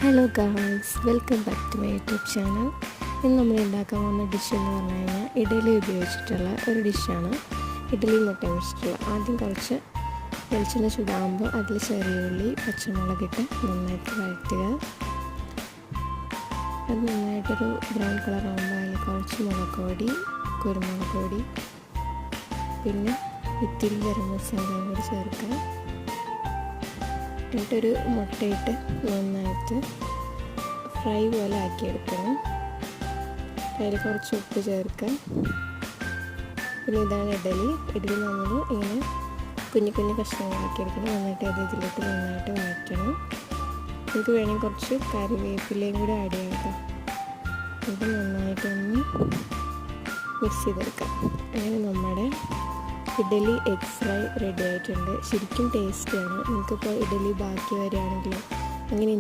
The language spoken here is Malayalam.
Hello guys, welcome back to my YouTube channel. ഇന്ന് നമ്മൾ ഉണ്ടാക്കാൻ പോകുന്ന ഡിഷ് എന്ന് പറഞ്ഞു കഴിഞ്ഞാൽ ഇഡലി ഉപയോഗിച്ചിട്ടുള്ള ഒരു ഡിഷാണ്. ഇഡലി മുട്ട വെച്ചിട്ടുള്ള. ആദ്യം കുറച്ച് വെളിച്ചെണ്ണ ചൂടാകുമ്പോൾ അതിൽ ചെറിയ ഉള്ളി പച്ചമുളകിട്ട് നന്നായിട്ട് വഴറ്റുക. അത് നന്നായിട്ടൊരു ബ്രൗൺ കളർ ആകുമ്പോൾ അതിൽ കുറച്ച് മുളക് പൊടി, കുരുമുളക് പൊടി, പിന്നെ ഇത്തിരി ഗരം മസാലയും കൂടി ചേർക്കുക. എന്നിട്ടൊരു മുട്ടയിട്ട് നന്നായിട്ട് ഫ്രൈ പോലെ ആക്കിയെടുക്കണം. അതിൽ കുറച്ച് ഉപ്പ് ചേർക്കുക. പിന്നെ ഇതാണ് ഇഡലി നമ്മൾ ഇങ്ങനെ കുഞ്ഞു കുഞ്ഞു കഷ്ണങ്ങളാക്കിയെടുക്കണം. നന്നായിട്ട് അത് ഇതിലിട്ട് നന്നായിട്ട് വഴറ്റണം. നമുക്ക് വേണമെങ്കിൽ കുറച്ച് കറിവേപ്പിലയും കൂടി ആഡ് ചെയ്യാം. ഇത് നന്നായിട്ടൊന്ന് മിക്സ് ചെയ്തെടുക്കാം. അങ്ങനെ നമ്മുടെ ഇഡലി എഗ് ഫ്രൈ റെഡി ആയിട്ടുണ്ട്. ശരിക്കും ടേസ്റ്റിയാണ്. നിങ്ങൾക്കിപ്പോൾ ഇഡലി ബാക്കി വരികയാണെങ്കിൽ അങ്ങനെ